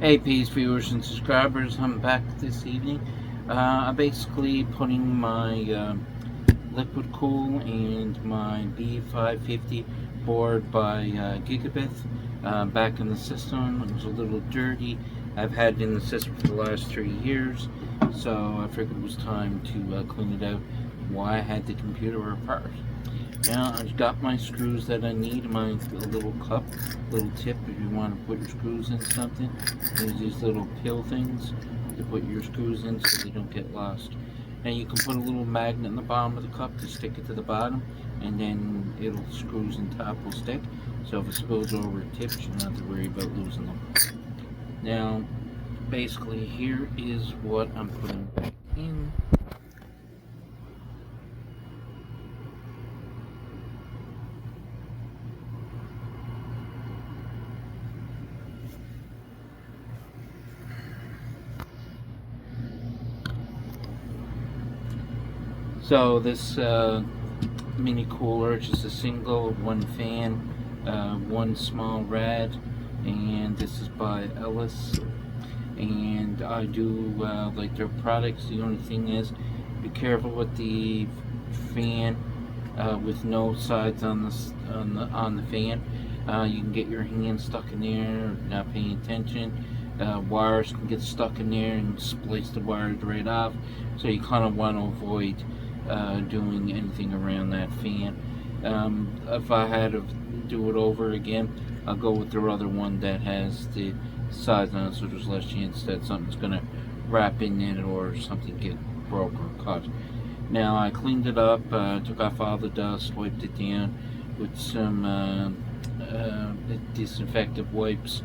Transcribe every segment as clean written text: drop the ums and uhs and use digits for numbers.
Hey, peace viewers and subscribers. I'm back this evening. I'm basically putting my liquid cool and my B550 board by Gigabit back in the system. It was a little dirty. I've had it in the system for the last 3 years, so I figured it was time to clean it out while I had the computer apart. Now I've got my screws that I need, my little cup, little tip if you want to put your screws in something. There's these little pill things to put your screws in so they don't get lost. And you can put a little magnet in the bottom of the cup to stick it to the bottom, and then it'll screws and top will stick. So if it spills over or tips, you don't have to worry about losing them. Now, basically here is what I'm putting back in. So this mini cooler, just a single, one fan, one small rad, and this is by Ellis. And I do like their products. The only thing is, be careful with the fan with no sides on the fan. You can get your hand stuck in there, not paying attention. Wires can get stuck in there and splice the wires right off. So you kind of want to avoid doing anything around that fan. If I had to do it over again, I'll go with their other one that has the sides on it, so there's less chance that something's gonna wrap in it or something get broke or cut. Now I cleaned it up, took off all the dust, wiped it down with some disinfectant wipes,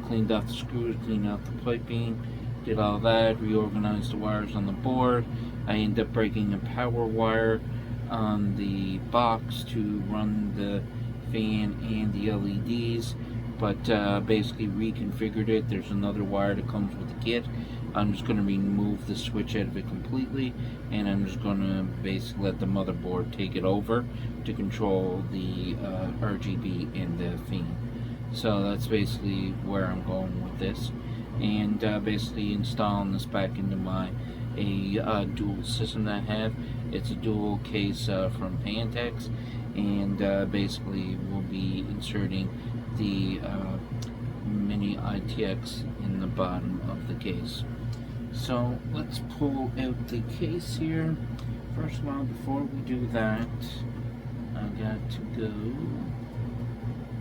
cleaned off the screws, cleaned out the piping, did all that, reorganized the wires on the board. I ended up breaking a power wire on the box to run the fan and the LEDs, but basically reconfigured it. There's another wire that comes with the kit. I'm just going to remove the switch out of it completely, and I'm just going to basically let the motherboard take it over to control the RGB and the fan. So that's basically where I'm going with this, and basically installing this back into my dual system that I have. It's a dual case from Pantex, and basically we'll be inserting the mini ITX in the bottom of the case. So let's pull out the case here. First of all, before we do that, I got to go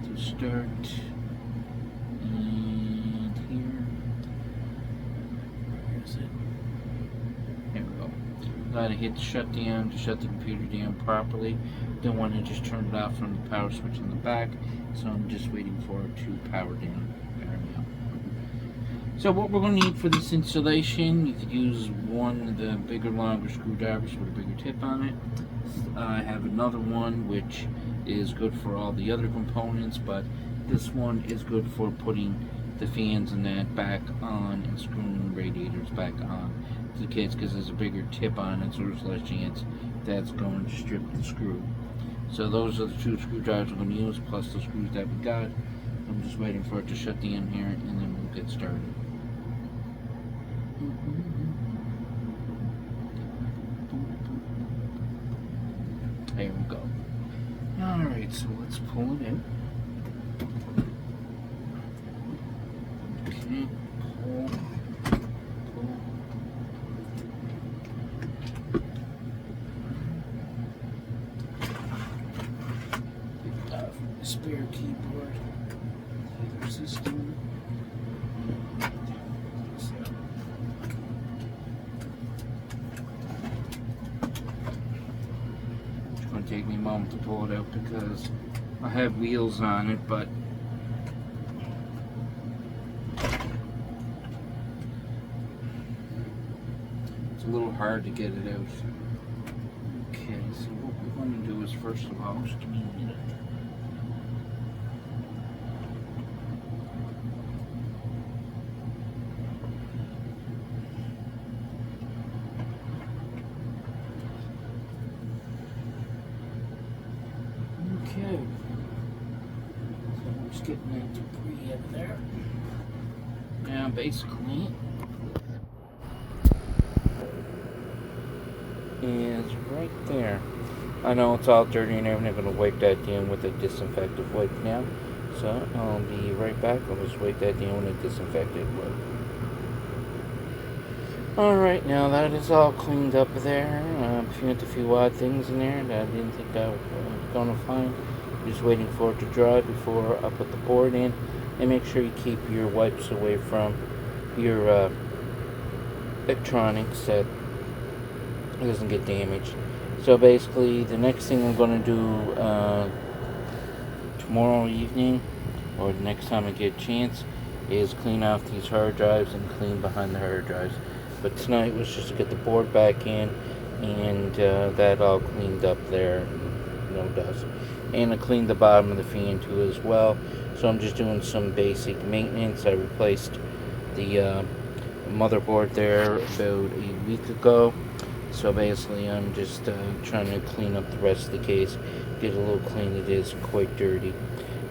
to start, and here, where is it? There we go. Gotta hit the shut down to shut the computer down properly. Don't want to just turn it off from the power switch in the back, so I'm just waiting for it to power down. There we go. So what we're going to need for this installation, you could use one of the bigger, longer screwdrivers with a bigger tip on it. I have another one which is good for all the other components, but this one is good for putting the fans and that back on and screwing radiators back on to the kits, because there's a bigger tip on it, so there's less chance that's going to strip the screw. So those are the two screwdrivers we're going to use, plus the screws that we got. I'm just waiting for it to shut down here, and then we'll get started. There we go. Alright, so let's pull it in. Okay, pull. Spare keyboard, system. It's going to take me a moment to pull it out because I have wheels on it, but it's a little hard to get it out. Okay, so what we're going to do is first of all, just give me a minute. Okay, so I'm just getting that debris out of there. Basically is right there. I know it's all dirty and everything. I'm going to wipe that down with a disinfectant wipe now. So I'll be right back. I'll just wipe that down with a disinfectant wipe. Alright, now that is all cleaned up there. Found a few odd things in there that I didn't think I was going to find. Just waiting for it to dry before I put the board in. And make sure you keep your wipes away from your electronics that it doesn't get damaged. So basically, the next thing I'm going to do tomorrow evening, or the next time I get a chance, is clean off these hard drives and clean behind the hard drives. But tonight was just to get the board back in, and that all cleaned up there, no dust. And I cleaned the bottom of the fan too as well. So I'm just doing some basic maintenance. I replaced the motherboard there about a week ago. So basically I'm just trying to clean up the rest of the case, get a little clean. It is quite dirty.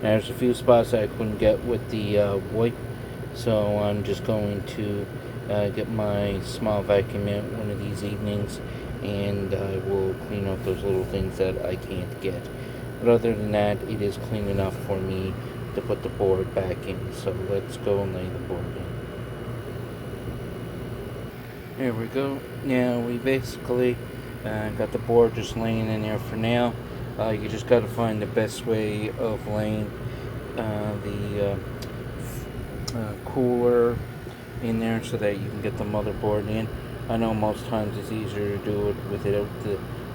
Now there's a few spots that I couldn't get with the wipe, so I'm just going to get my small vacuum out one of these evenings, and I will clean up those little things that I can't get. But other than that, it is clean enough for me to put the board back in. So let's go and lay the board in. There we go. Now we basically got the board just laying in there for now. You just got to find the best way of laying the cooler in there so that you can get the motherboard in. I know most times it's easier to do it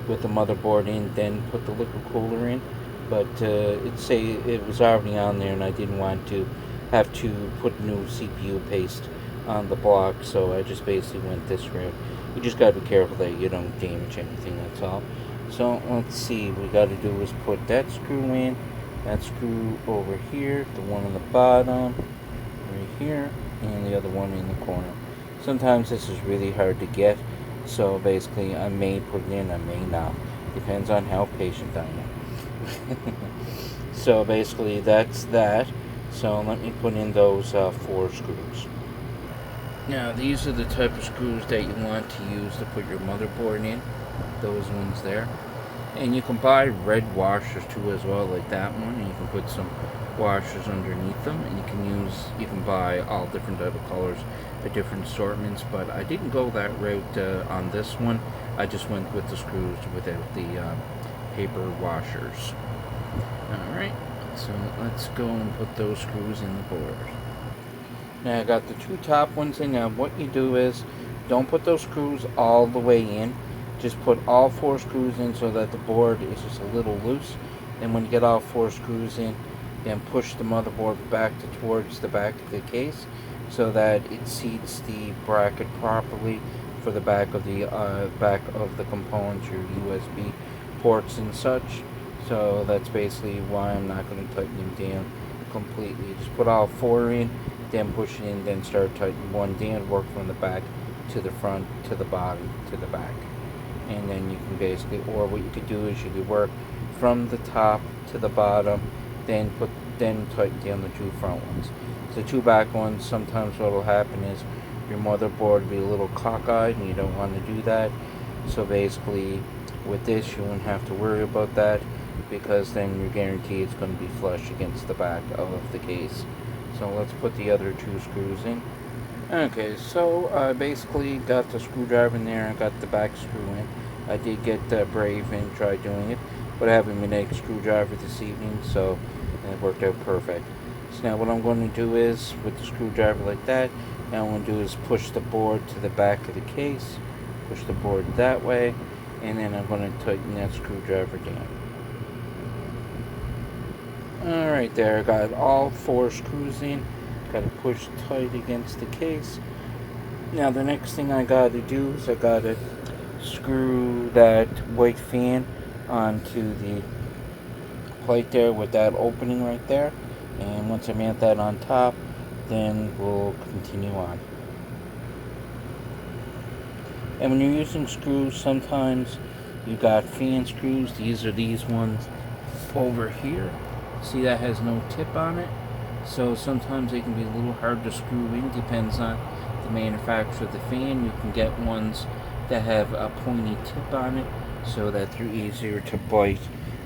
with the motherboard in, then put the liquid cooler in. But it was already on there, and I didn't want to have to put new CPU paste on the block, so I just basically went this route. You just gotta be careful that you don't damage anything, that's all. So let's see, what we gotta do is put that screw in, that screw over here, the one on the bottom, right here, and the other one in the corner. Sometimes this is really hard to get, so basically I may put it in, I may not. Depends on how patient I am. So basically that's that. So let me put in those 4 screws. Now these are the type of screws that you want to use to put your motherboard in. Those ones there. And you can buy red washers too as well, like that one. And you can put some washers underneath them. And you can buy all different type of colors for different assortments. But I didn't go that route on this one. I just went with the screws without the paper washers. Alright, so let's go and put those screws in the board. Now I got the 2 top ones in. Now what you do is, don't put those screws all the way in. Just put all 4 screws in so that the board is just a little loose. And when you get all 4 screws in, then push the motherboard back towards the back of the case so that it seats the bracket properly for the back of the components, your USB ports and such. So that's basically why I'm not going to tighten them down completely. Just put all 4 in, then push it in, then start tightening one down, work from the back to the front, to the bottom, to the back. And then you can basically, or what you could do is you could work from the top to the bottom, then tighten down the 2 front ones. The 2 back ones, sometimes what will happen is your motherboard will be a little cockeyed, and you don't want to do that. So basically with this you won't have to worry about that, because then you're guaranteed it's going to be flush against the back of the case. So let's put the other 2 screws in. Okay, so I basically got the screwdriver in there. I got the back screw in. I did get brave and try doing it, but I have a magnetic screwdriver this evening, so it worked out perfect. So now what I'm going to do is, with the screwdriver like that, now what I'm going to do is push the board to the back of the case, push the board that way, and then I'm going to tighten that screwdriver down. Alright, there, I got all 4 screws in. Got to push tight against the case. Now the next thing I got to do is I got to screw that white fan onto the plate there with that opening right there. And once I mount that on top, then we'll continue on. And when you're using screws, sometimes you got fan screws. These are these ones over here. See, that has no tip on it. So sometimes they can be a little hard to screw in, depends on the manufacturer of the fan. You can get ones that have a pointy tip on it so that they're easier to bite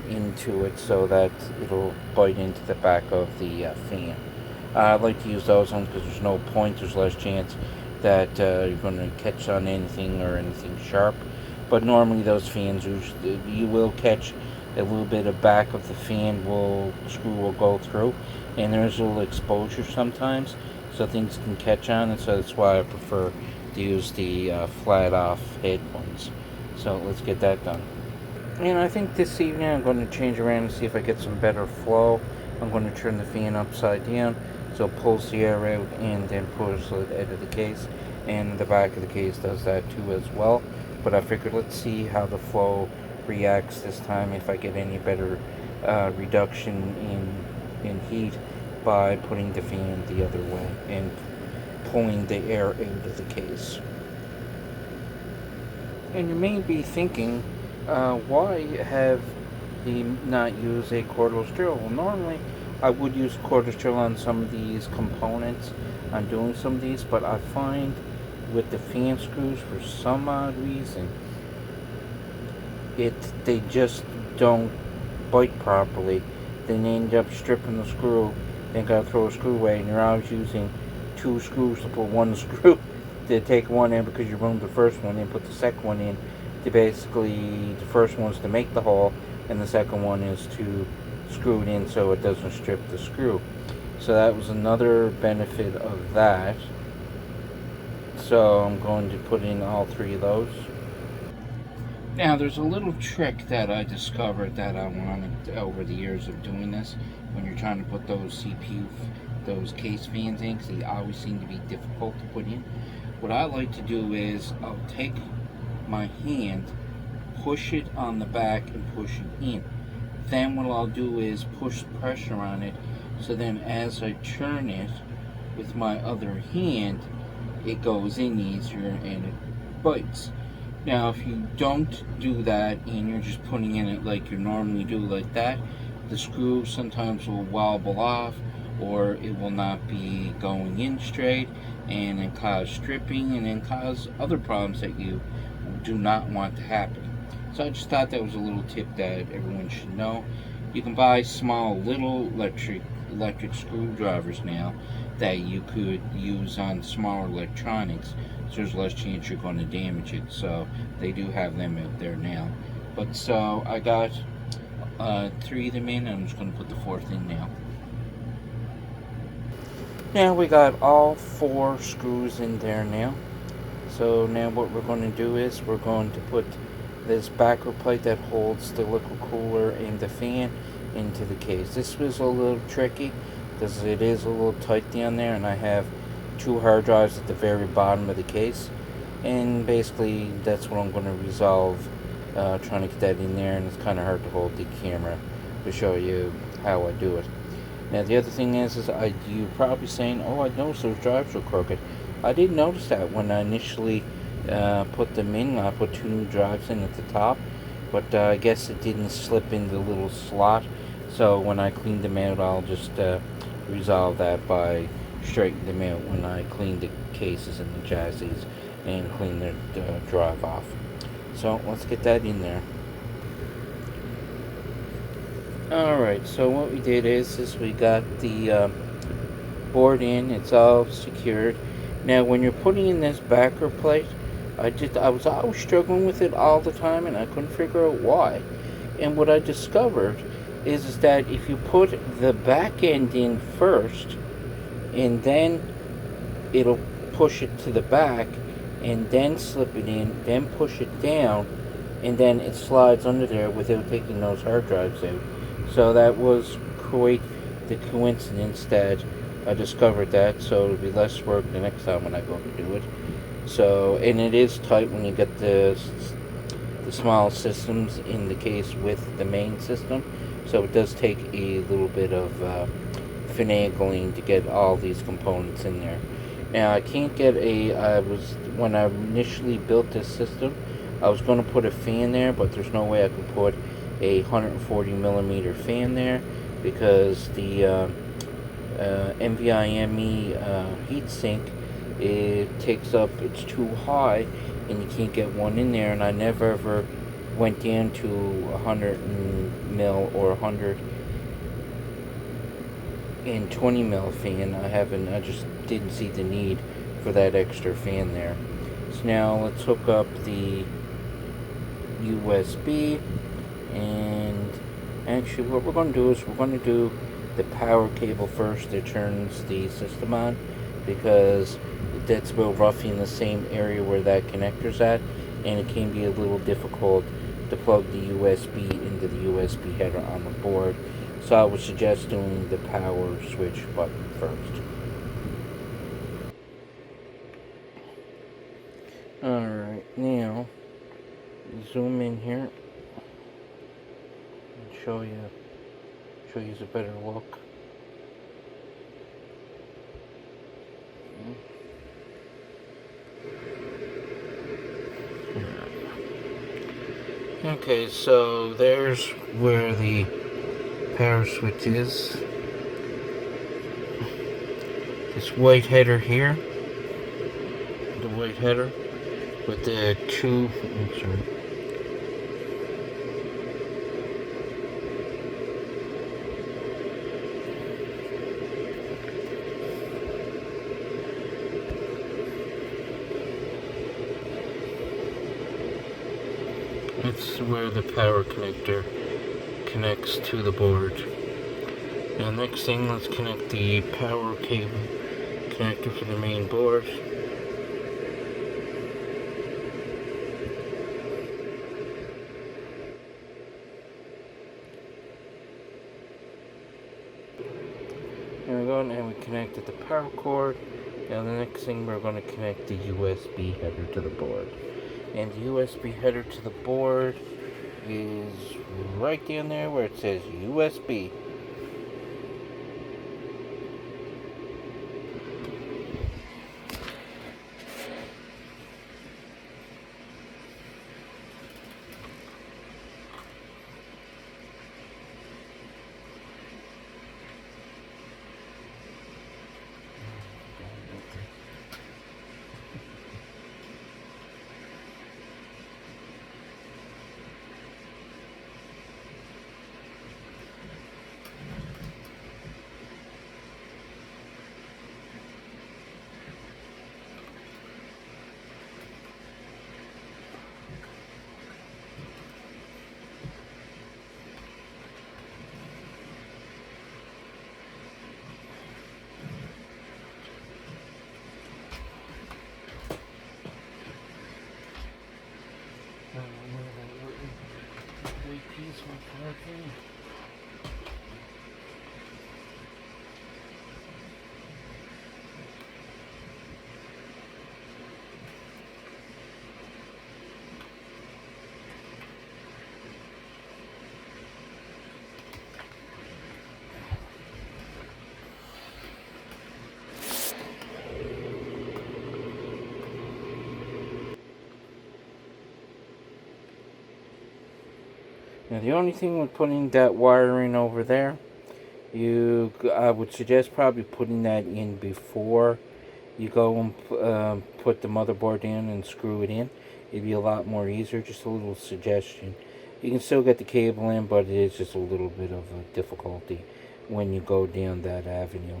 into it, so that it'll bite into the back of the fan. I like to use those ones because there's no point, there's less chance that you're going to catch on anything or anything sharp. But normally those fans, you will catch a little bit of back of the fan, screw will go through, and there's a little exposure sometimes, so things can catch on, and so that's why I prefer to use the flat off head ones. So let's get that done. And I think this evening I'm going to change around and see if I get some better flow. I'm going to turn the fan upside down so it pulls the air out and then pulls it out of the case. And the back of the case does that too as well. But I figured let's see how the flow reacts this time, if I get any better reduction in heat by putting the fan the other way and pulling the air out of the case. And you may be thinking, why have he not used a cordless drill? Well, normally I would use a cordless drill on some of these components, on doing some of these, but I find with the fan screws, for some odd reason, they just don't bite properly. Then they end up stripping the screw, then gotta throw a screw away, and you're always using two screws to put one screw to take one in because you ruined the first one, and put the second one in to basically, the first one's to make the hole, and the second one is to screw it in so it doesn't strip the screw. So that was another benefit of that. So I'm going to put in all three of those. Now there's a little trick that I discovered that I wanted over the years of doing this. When you're trying to put those CPU, those case fans in, because they always seem to be difficult to put in. What I like to do is I'll take my hand, push it on the back and push it in. Then what I'll do is push pressure on it, so then as I turn it with my other hand, it goes in easier and it bites. Now if you don't do that and you're just putting in it like you normally do like that, the screw sometimes will wobble off, or it will not be going in straight, and then cause stripping, and then cause other problems that you do not want to happen. So I just thought that was a little tip that everyone should know. You can buy small little electric screwdrivers now that you could use on smaller electronics, so there's less chance you're going to damage it. So they do have them out there now. But so I got 3 of them in, and I'm just going to put the 4th in now. Now we got all 4 screws in there now. So now what we're going to do is we're going to put this backer plate that holds the liquid cooler and the fan into the case. This was a little tricky because it is a little tight down there, and I have 2 hard drives at the very bottom of the case, and basically that's what I'm going to resolve, trying to get that in there, and it's kind of hard to hold the camera to show you how I do it. Now the other thing is you're probably saying, oh, I noticed those drives were crooked. I didn't notice that when I initially put them in. I put 2 new drives in at the top, but I guess it didn't slip in the little slot. So when I clean them out, I'll just resolve that by straightening them out when I clean the cases and the chassis and clean the drive off. So let's get that in there. Alright, so what we did is we got the board in. It's all secured. Now when you're putting in this backer plate, I was always struggling with it all the time, and I couldn't figure out why. And what I discovered is that if you put the back end in first, and then it'll push it to the back, and then slip it in, then push it down, and then it slides under there without taking those hard drives out. So that was quite the coincidence that I discovered that, so it'll be less work the next time when I go to do it. So, and it is tight when you get the small systems in the case with the main system, so it does take a little bit of finagling to get all these components in there. Now I can't get when I initially built this system, I was going to put a fan there, but there's no way I could put a 140 millimeter fan there, because the NVIMe heatsink, it takes up, it's too high, and you can't get one in there. And I never ever went down to 100 mil or 120 mil fan. I just didn't see the need for that extra fan there. So now let's hook up the USB, and actually what we're going to do is we're going to do the power cable first that turns the system on, because that's about roughly in the same area where that connector's at, and it can be a little difficult to plug the USB into the USB header on the board. So I would suggest doing the power switch button first. Alright, now zoom in here and show you a better look. Okay, so there's where the power switch is. This white header here, the white header with the two. It's where the power connector connects to the board. Now next thing, let's connect the power cable connector for the main board. There we go, and we connected the power cord. Now the next thing, we're going to connect the USB header to the board. And the USB header to the board is right down there where it says USB. Now the only thing with putting that wiring over there, I would suggest probably putting that in before you go and put the motherboard in and screw it in. It'd be a lot more easier. Just a little suggestion. You can still get the cable in, but it is just a little bit of a difficulty when you go down that avenue.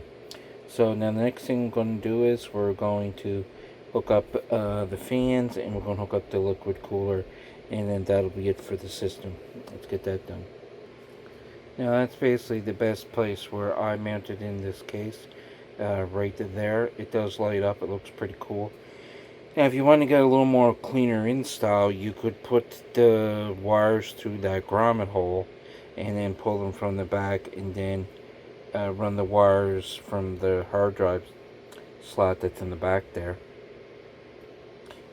So now the next thing we're going to do is we're going to hook up the fans, and we're going to hook up the liquid cooler, and then that'll be it for the system. Let's get that done. Now that's basically the best place where I mounted in this case. Right there, it does light up. It looks pretty cool. Now if you want to get a little more cleaner install, you could put the wires through that grommet hole and then pull them from the back, and then run the wires from the hard drive slot that's in the back there.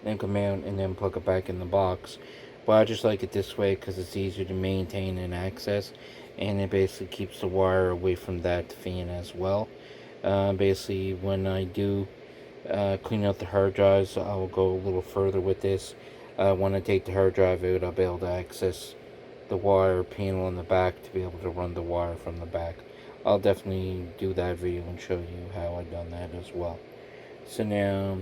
Then come out and then plug it back in the box. But I just like it this way because it's easier to maintain and access, and it basically keeps the wire away from that fan as well. Basically, when I do clean out the hard drives, I'll go a little further with this. When I take the hard drive out, I'll be able to access the wire panel in the back to be able to run the wire from the back I'll definitely do that video and show you how I done that as well. So now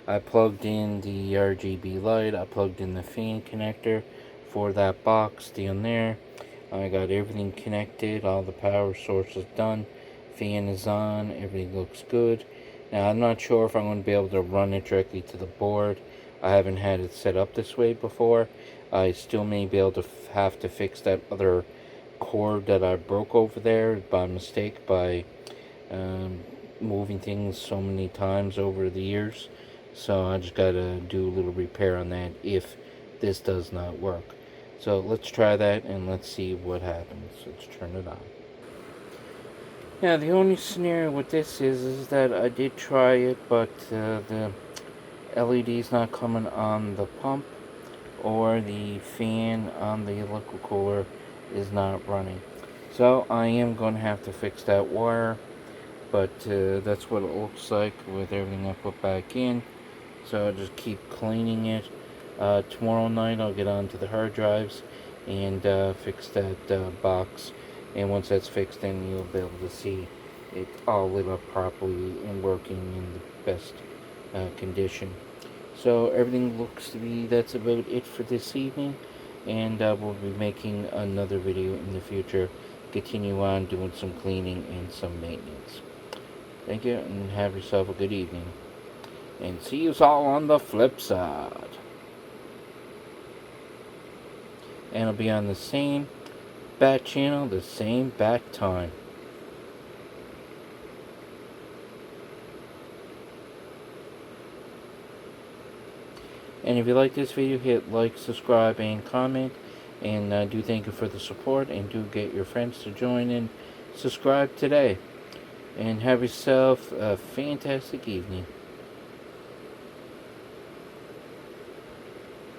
I plugged in the RGB light, I plugged in the fan connector for that box down there. I got everything connected, all the power source is done, fan is on, everything looks good. Now I'm not sure if I'm going to be able to run it directly to the board. I haven't had it set up this way before. I still may be able to have to fix that other cord that I broke over there by mistake by um, moving things so many times over the years. So I just gotta do a little repair on that if this does not work. So let's try that and let's see what happens. Let's turn it on. Now the only scenario with this is that I did try it, but the LED is not coming on the pump, or the fan on the electrical cooler is not running. So I am going to have to fix that wire, but that's what it looks like with everything I put back in. So I'll just keep cleaning it. Tomorrow night I'll get onto the hard drives and fix that box. And once that's fixed, then you'll be able to see it all lit up properly and working in the best condition. So everything looks to be, that's about it for this evening. And we'll be making another video in the future. Continue on doing some cleaning and some maintenance. Thank you, and have yourself a good evening. And see you all on the flip side. And I'll be on the same bat channel, the same bat time. And if you like this video, hit like, subscribe, and comment. And do thank you for the support. And do get your friends to join in. Subscribe today. And have yourself a fantastic evening.